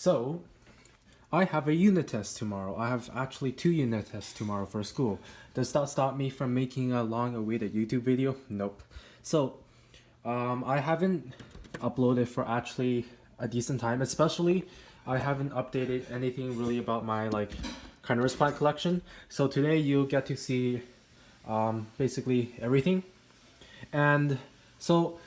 So, I have a unit test tomorrow. I have actually 2 unit tests tomorrow for school. Does that stop me from making a long-awaited YouTube video? Nope. So, I haven't uploaded for actually a decent time. Especially, I haven't updated anything really about my carnivorous plant collection. So today you'll get to see basically everything. And so,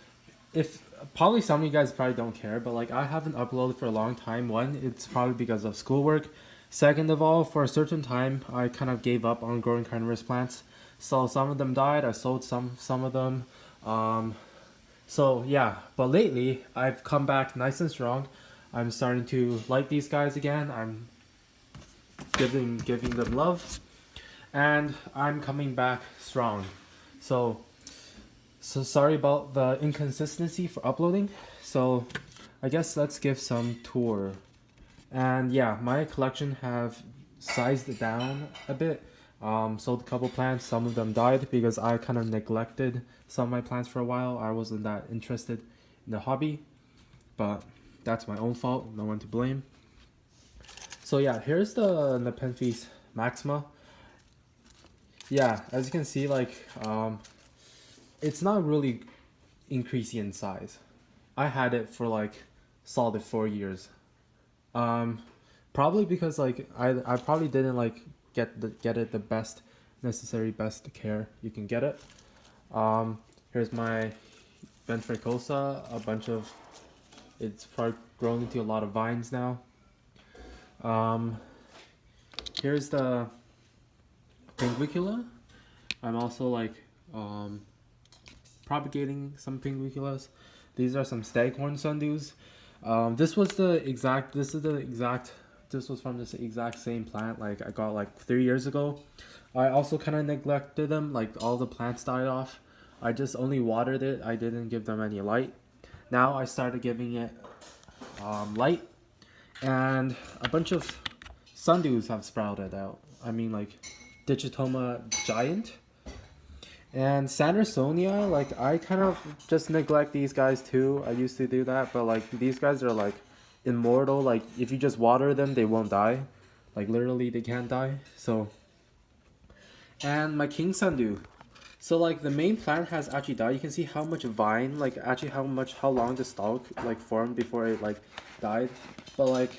if probably some of you guys probably don't care, but I haven't uploaded for a long time. One, it's probably because of schoolwork. Second of all, for a certain time, I kind of gave up on growing carnivorous plants. So some of them died. I sold some of them. So yeah, but lately I've come back nice and strong. I'm starting to like these guys again. I'm giving them love, and I'm coming back strong. So sorry about the inconsistency for uploading. So I guess let's give some tour. And yeah, my collection have sized down a bit. Sold a couple plants. Some of them died because I kind of neglected some of my plants for a while. I wasn't that interested in the hobby, but that's my own fault. No one to blame. So yeah, here's the Nepenthes maxima. Yeah, as you can see, it's not really increasing in size. I had it for solid 4 years. Probably because I probably didn't get it the best care you can get it. Here's my Ventricosa, a bunch of it's probably grown into a lot of vines now. Here's the Pinguicula. I'm also propagating some Pinguiculas. These are some staghorn Sundews. This was from this exact same plant I got 3 years ago. I also kind of neglected them. All the plants died off. I just only watered it. I didn't give them any light. Now I started giving it light, and a bunch of Sundews have sprouted out. I mean Digitoma giant and Sandersonia. I kind of just neglect these guys too. I used to do that, but these guys are immortal. If you just water them, they won't die. Literally they can't die. So, and my King Sundew. So the main plant has actually died. You can see how much vine, actually how long the stalk formed before it died. But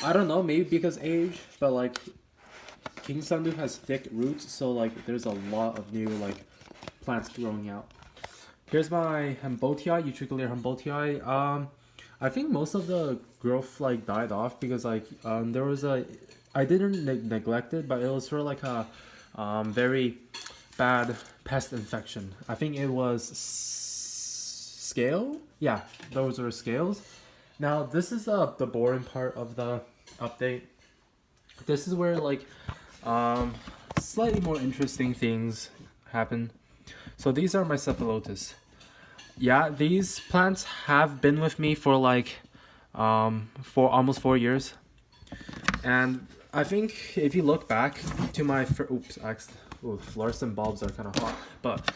I don't know, maybe because age, but King Sundew has thick roots, so there's a lot of new plants growing out. Here's my Humboldtii, Utricular Humboldtii. I think most of the growth died off because there was I didn't neglect it, but it was sort of a very bad pest infection. I think it was scale. Yeah, those were scales. Now this is the boring part of the update. This is where slightly more interesting things happen. So these are my Cephalotus. Yeah, these plants have been with me for for almost 4 years. And I think if you look back to my fluorescent bulbs are kind of hot. But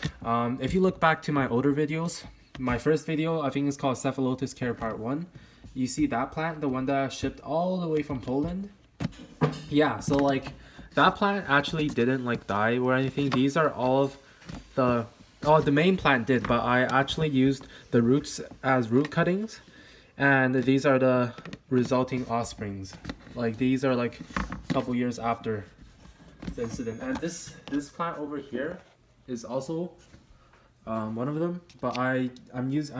if you look back to my older videos, my first video I think is called Cephalotus Care Part 1. You see that plant, the one that I shipped all the way from Poland? Yeah, so that plant actually didn't die or anything. These are all of the main plant did, but I actually used the roots as root cuttings, and these are the resulting offsprings. These are a couple years after the incident. And this plant over here is also one of them, but I'm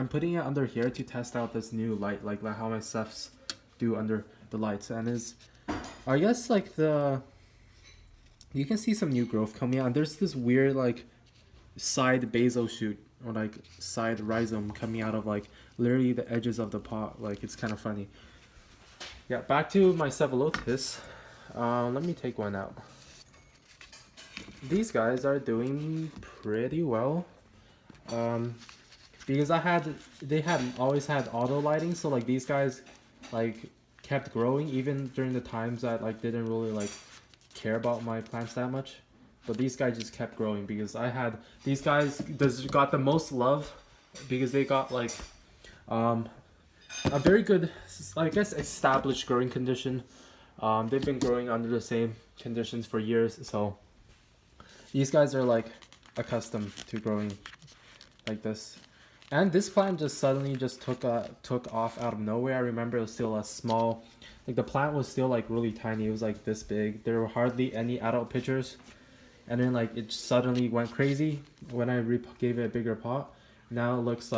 putting it under here to test out this new light, how my cephs do under the lights. And I guess you can see some new growth coming out, and there's this weird side basal shoot or side rhizome coming out of literally the edges of the pot. It's kind of funny. Yeah, back to my Cephalotus. Let me take one out. These guys are doing pretty well. Because they had always had auto lighting, so these guys kept growing even during the times that didn't really care about my plants that much. But these guys just kept growing because these guys got the most love because they got a very good, I guess, established growing condition. They've been growing under the same conditions for years, so these guys are like accustomed to growing like this. And this plant just suddenly just took off out of nowhere. I remember it was still a small, like the plant was still like really tiny. It was like this big. There were hardly any adult pictures, and then like it suddenly went crazy when I gave it a bigger pot. Now it looks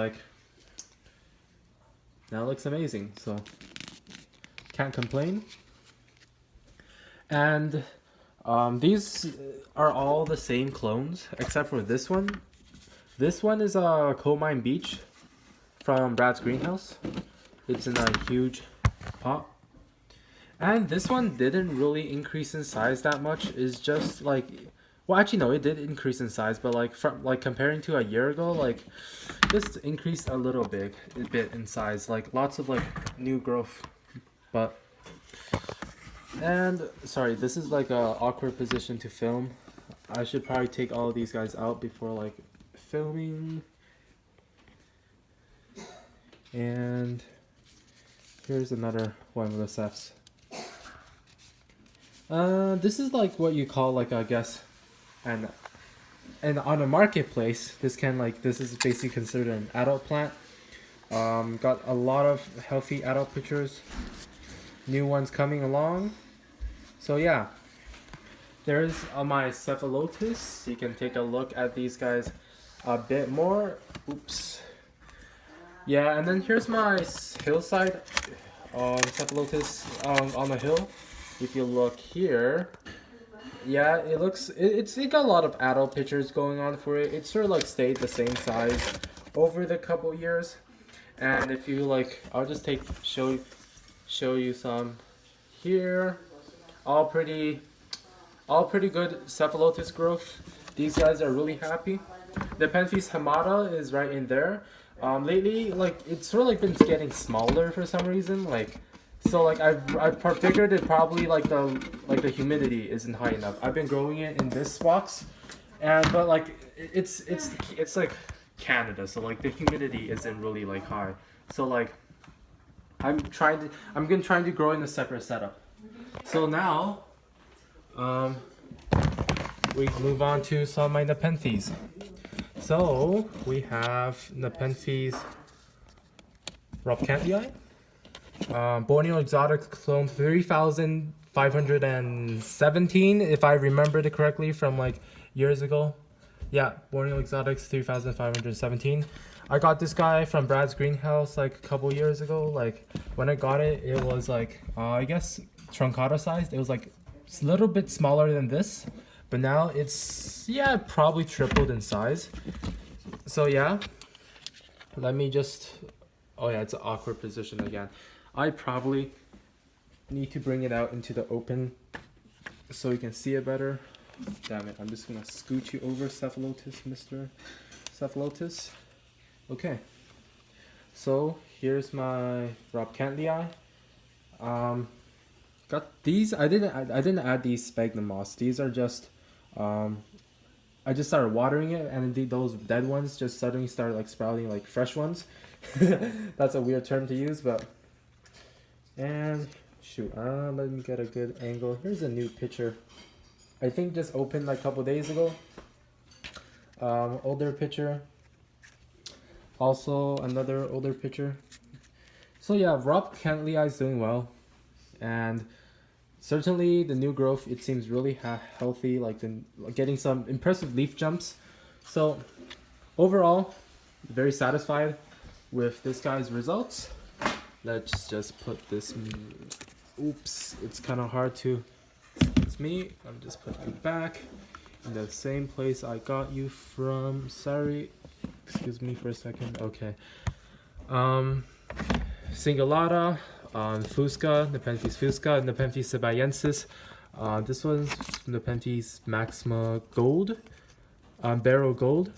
amazing. So can't complain. And these are all the same clones except for this one. This one is a Coal Mine Beach from Brad's greenhouse. It's in a huge pot. And this one didn't really increase in size that much. It's just like, well, actually no, it did increase in size, but like from like comparing to a year ago, like just increased a little bit in size. Like lots of like new growth, but. And sorry, this is like a awkward position to film. I should probably take all of these guys out before like filming. And here's another one of the Cephs. This is like what you call like, I guess, and on a marketplace, this is basically considered an adult plant. Got a lot of healthy adult pictures. New ones coming along. So yeah, there's my Cephalotus. You can take a look at these guys a bit more. Oops. Yeah, and then here's my hillside Cephalotus on the hill. If you look here, yeah, it got a lot of adult pictures going on for it. It sort of like stayed the same size over the couple years. And if you like, I'll just show you some here. All pretty good Cephalotus growth. These guys are really happy. The Nepenthes hamada is right in there. Lately, like it's sort of like been getting smaller for some reason. Like, so like I figured it probably like the humidity isn't high enough. I've been growing it in this box, but like it's like Canada, so like the humidity isn't really like high. So like I'm gonna try to grow in a separate setup. So now, we move on to some of my Nepenthes. So we have Nepenthes Robcantii, Borneo Exotic clone 3517, if I remembered it correctly from like years ago. Yeah, Borneo Exotics 3517. I got this guy from Brad's greenhouse like a couple years ago. Like when I got it, it was like I guess truncata sized. It was like a little bit smaller than this, but now it's probably tripled in size. So yeah, let me just. Oh yeah, it's an awkward position again. I probably need to bring it out into the open so you can see it better. Damn it! I'm just gonna scoot you over, Cephalotus, Mr. Cephalotus. Okay, so here's my Robcantii. Got these. I didn't add these sphagnum moss. These are just I just started watering it, and those dead ones just suddenly started like sprouting like fresh ones. That's a weird term to use, but and shoot, let me get a good angle. Here's a new picture. I think just opened like a couple days ago. Older picture. Also another older picture. So yeah, Robcantii is doing well, and certainly the new growth, it seems really healthy, like getting some impressive leaf jumps. So overall, very satisfied with this guy's results. Let's just put this, oops, it's kind of hard to, it's me, I'm just putting it back in the same place I got you from. Sorry, excuse me for a second. Okay, Cingulata, Fusca, Nepenthes Fusca, Nepenthes sabayensis. This one's Nepenthes Maxima Gold, Barrel Gold.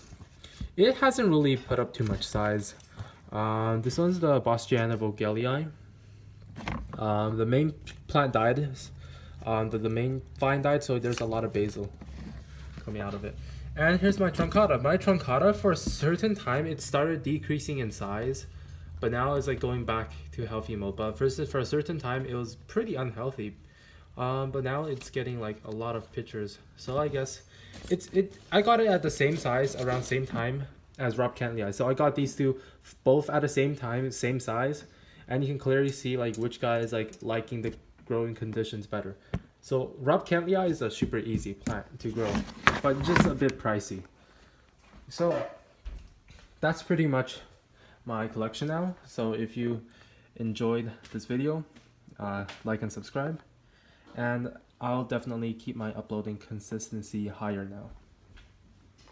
It hasn't really put up too much size. This one's the Boschiana Vogelii. The main plant died. The main vine died, so there's a lot of basil coming out of it. And here's my truncata. My truncata, for a certain time, it started decreasing in size, but now it's like going back to healthy mode. But for a certain time, it was pretty unhealthy. But now it's getting like a lot of pictures. So I guess I got it at the same size around same time as Rob Kentley. So I got these two both at the same time, same size, and you can clearly see like which guy is like liking the growing conditions better. So Rob Kentley is a super easy plant to grow, but just a bit pricey. So that's pretty much my collection now. So if you enjoyed this video, like and subscribe, and I'll definitely keep my uploading consistency higher now.